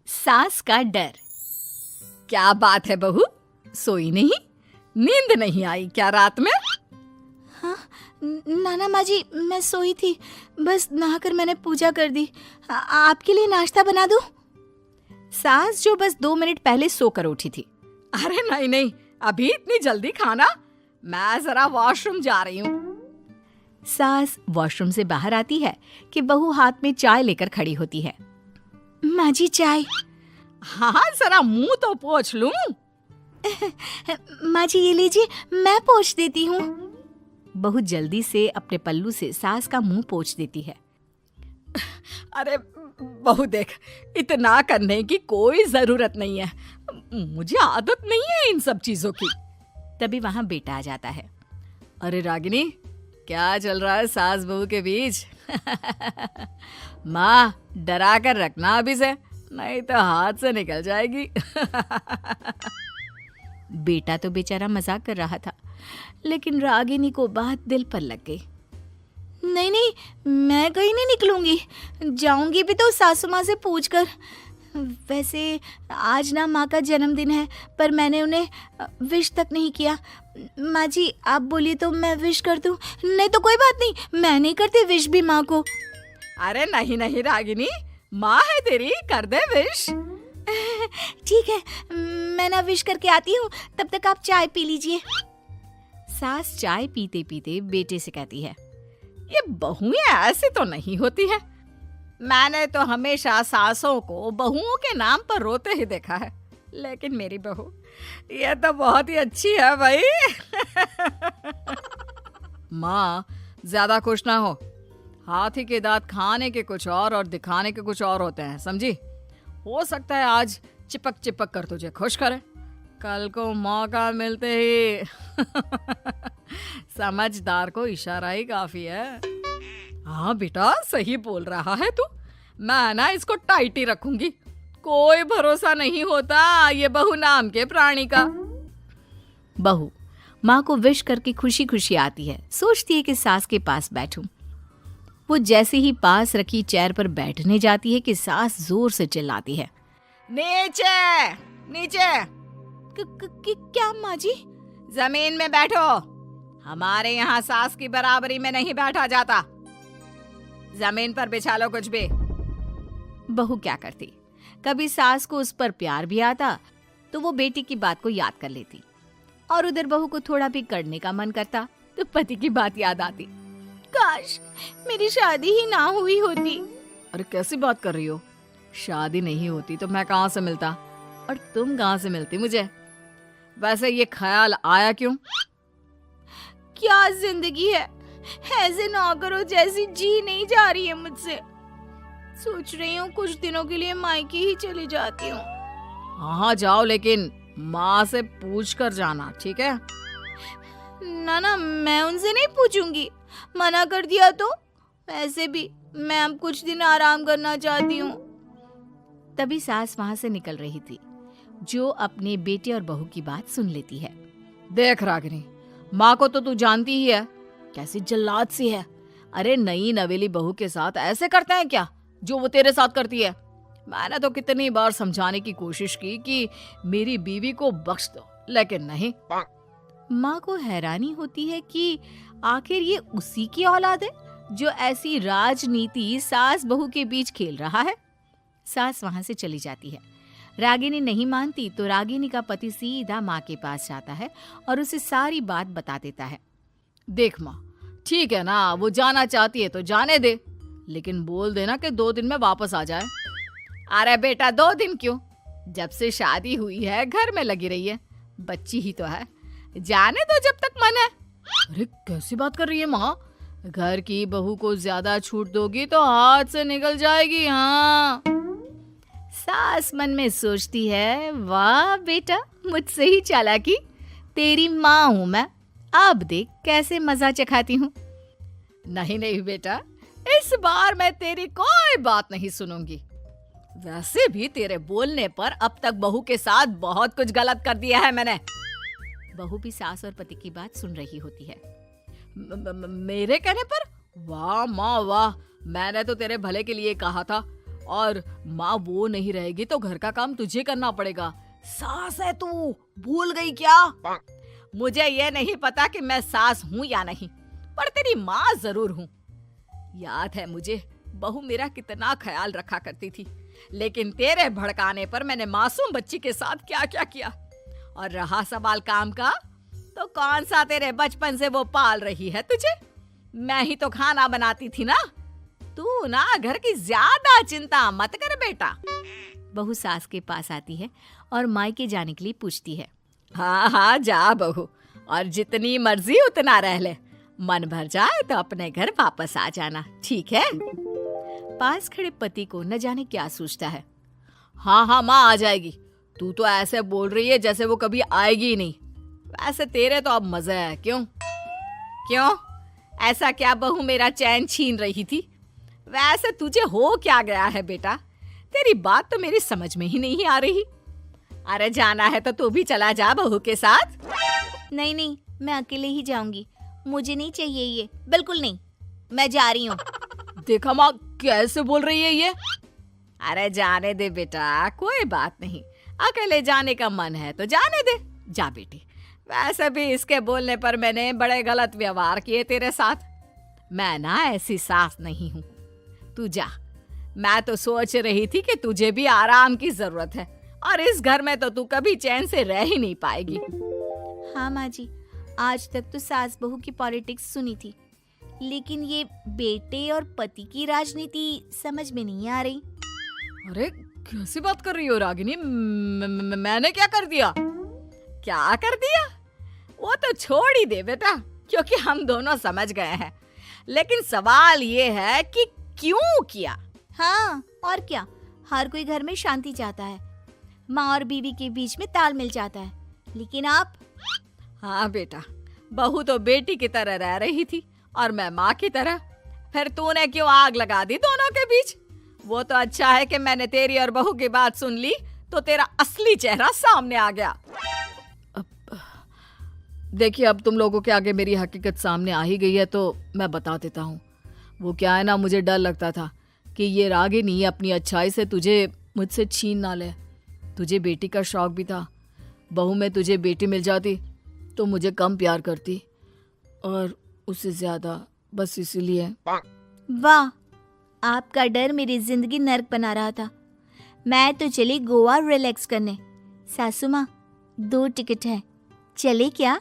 सास का डर। क्या बात है बहू, सोई नहीं? नींद नहीं आई क्या रात में? हाँ नाना माँ जी, मैं सोई थी, बस नहाकर मैंने पूजा कर दी। आपके लिए नाश्ता बना दूं? सास जो बस 2 मिनट पहले सोकर उठी थी। अरे नहीं नहीं, अभी इतनी जल्दी खाना? मैं जरा वॉशरूम जा रही हूँ। सास वॉशरूम से बाहर आती है कि बहू हाथ में चाय लेकर खड़ी होती है। माँ जी चाय। हाँ जरा मुंह तो पोंछ लूं। माँ जी ये लीजिए, मैं पोंछ देती हूँ। बहू जल्दी से अपने पल्लू से सास का मुंह पोंछ देती है। अरे बहू देख, इतना करने की कोई जरूरत नहीं है, मुझे आदत नहीं है इन सब चीजों की। तभी वहां बेटा आ जाता है। अरे रागिनी, क्या चल रहा है सास बहू के बीच? माँ डरा कर रखना अभी से, नहीं तो हाथ से निकल जाएगी। बेटा तो बेचारा मजाक कर रहा था, लेकिन रागिनी को बात दिल पर लग गई। नहीं नहीं, मैं कहीं नहीं निकलूंगी, जाऊंगी भी तो सासू माँ से पूछकर। वैसे आज ना माँ का जन्मदिन है, पर मैंने उन्हें विश तक नहीं किया। माँ जी आप बोलिए तो मैं विश कर दूं? नहीं तो कोई बात नहीं, मैं नहीं करती विश भी माँ को। अरे नहीं नहीं रागिनी, माँ है तेरी, कर दे विश। ठीक है, मैं ना विश करके आती हूँ, तब तक आप चाय पी लीजिए। सास चाय पीते पीते बेटे से कहती है, ये बहुएं ऐसी तो नहीं होती है। मैंने तो हमेशा सासों को बहुओं के नाम पर रोते ही देखा है, लेकिन मेरी बहू ये तो बहुत ही अच्छी है भाई। माँ ज्यादा खुश ना हो, हाथी के दांत खाने के कुछ और दिखाने के कुछ और होते हैं, समझी? हो सकता है आज चिपक चिपक कर तुझे खुश करे, कल को मौका मिलते ही समझदार को इशारा ही काफी है। हाँ बेटा सही बोल रहा है तू, मैं ना इसको टाइट ही रखूंगी, कोई भरोसा नहीं होता ये बहू नाम के प्राणी का। बहू माँ को विश करके खुशी खुशी आती है, सोचती है कि सास के पास बैठूं। वो जैसे ही पास रखी चेयर पर बैठने जाती है कि सास जोर से चिल्लाती है, नीचे नीचे। क्या माँ जी? जमीन में बैठो, हमारे यहाँ सास की बराबरी में नहीं बैठा जाता, जमीन पर बिछा लो कुछ भी। बहू क्या करती, कभी सास को उस पर प्यार भी आता तो वो बेटी की बात को याद कर लेती, और उधर बहू को थोड़ा भी करने का मन करता तो पति की बात याद आती। काश मेरी शादी ही ना हुई होती। अरे कैसी बात कर रही हो, शादी नहीं होती तो मैं कहाँ से मिलता और तुम कहाँ से मिलती मुझे? वैसे ये ख्याल आया क्यों? क्या जिंदगी है, ऐसे नौकरों जैसी जी नहीं जा रही है मुझसे। सोच रही हूँ कुछ दिनों के लिए मायके ही चली जाती हूँ। हाँ जाओ, लेकिन माँ से पूछ कर जाना, ठीक है? ना मैं उनसे नहीं पूछूंगी, मना कर दिया तो। वैसे भी मैं अब कुछ दिन आराम करना चाहती हूँ। तभी सास वहां से निकल रही थी, जो अपने बेटे और बहू की बात सुन लेती है। देख रागिनी, माँ को तो तू जानती ही है, कैसी जल्लाद सी है। अरे नई नवेली बहू के साथ ऐसे करते हैं क्या जो वो तेरे साथ करती है? मैंने तो कितनी बार समझाने की कोशिश की कि मेरी बीवी को बख्श दो, लेकिन नहीं। माँ को हैरानी होती है कि आखिर ये उसी की औलाद है जो ऐसी राजनीति सास बहू के बीच खेल रहा है। सास वहां से चली जाती है। रागिनी नहीं मानती तो रागिनी का पति सीधा माँ के पास जाता है और उसे सारी बात बता देता है। देख माँ, ठीक है ना, वो जाना चाहती है तो जाने दे, लेकिन बोल देना कि 2 दिन में वापस आ जाए। अरे बेटा 2 दिन क्यों, जब से शादी हुई है घर में लगी रही है, बच्ची ही तो है, जाने दो जब तक मन है। अरे कैसी बात कर रही है माँ, घर की बहू को ज्यादा छूट दोगी तो हाथ से निकल जाएगी। हाँ, सास मन में सोचती है, वाह बेटा मुझसे ही चालाकी, तेरी माँ हूं मैं, अब देख कैसे मजा चखाती हूँ। नहीं नहीं बेटा, इस बार मैं तेरी कोई बात नहीं सुनूंगी। वैसे भी तेरे बोलने पर अब तक बहू के साथ बहुत कुछ गलत कर दिया है मैंने। बहू भी सास और पति की बात सुन रही होती है। मेरे कहने पर? वाह माँ वाह, मैंने तो तेरे भले के लिए कहा था और माँ वो नहीं रहेगी तो घर का काम तुझे करना पड़ेगा। सास है तू, भूल गई क्या? मुझे ये नहीं पता कि मैं सास हूँ या नहीं, पर तेरी माँ जरूर हूँ। याद है मुझे बहू मेरा कितना ख्याल रखा करती थी, लेकिन तेरे भड़काने पर मैंने मासूम बच्ची के साथ क्या क्या किया। और रहा सवाल काम का, तो कौन सा तेरे बचपन से वो पाल रही है तुझे? मैं ही तो खाना बनाती थी ना। तू ना घर की ज्यादा चिंता मत कर बेटा। बहू सास के पास आती है और मायके जाने के लिए पूछती है। हाँ हाँ जा बहू, और जितनी मर्जी उतना रह ले। मन भर जाए तो अपने घर वापस आ जाना, ठीक है? पास खड़े पति को न जाने क्या सोचता है। हाँ हाँ माँ आ जाएगी। तू तो ऐसे बोल रही है जैसे वो कभी आएगी ही नहीं। वैसे तेरे तो अब मजे है। क्यों क्यों ऐसा क्या बहू मेरा चैन छीन रही थी? वैसे तुझे हो क्या गया है बेटा? तेरी बात तो मेरी समझ में ही नहीं आ रही। अरे जाना है तो तू भी चला जा बहू के साथ। नहीं नहीं, मैं अकेले ही जाऊंगी, मुझे नहीं चाहिए ये, बिल्कुल नहीं, मैं जा रही हूँ। देखा माँ कैसे बोल रही है ये। अरे जाने दे बेटा, कोई बात नहीं। अकेले जाने का मन है तो जाने दे, जा बेटी। वैसे भी इसके बोलने पर मैंने बड़े गलत व्यवहार किए तेरे साथ। मैं ना ऐसी सास नहीं हूँ। तू जा। मैं तो सोच रही थी कि तुझे भी आराम की जरूरत है, और इस घर में तो तू कभी चैन से रह ही नहीं पाएगी। हाँ माँ जी, आज तक तो सास बहू की पॉलिटिक्स सुनी थी, लेकिन ये बेटे और पति की राजनीति समझ में नहीं आ रही। अरे कैसी बात कर रही हो रागिनी? मैंने क्या कर दिया? क्या कर दिया? वो तो छोड़ ही दे बेटा, क्योंकि हम दोनों समझ गए हैं। लेकिन सवाल ये है कि क्यों किया? हाँ और क्या, हर कोई घर में शांति चाहता है, माँ और बीवी के बीच में तालमेल चाहता है, लेकिन आप? हाँ बेटा, बहू तो बेटी की तरह रह रही थी और मैं माँ की तरह। फिर तूने क्यों आग लगा दी दोनों के बीच? वो तो अच्छा है कि मैंने तेरी और बहू की बात सुन ली, तो तेरा असली चेहरा सामने आ गया। देखिए, अब तुम लोगों के आगे मेरी हकीकत सामने आ ही गई है तो मैं बता देता हूँ। वो क्या है ना, मुझे डर लगता था कि ये रागिनी अपनी अच्छाई से तुझे मुझसे छीन ना ले। तुझे बेटी का शौक भी था। बहू में तुझे बेटी मिल जाती तो मुझे कम प्यार करती, और उससे ज्यादा, बस इसीलिए। वाह, आपका डर मेरी जिंदगी नर्क बना रहा था। मैं तो चली गोवा रिलैक्स करने। सासू माँ, 2 टिकट है, चले क्या?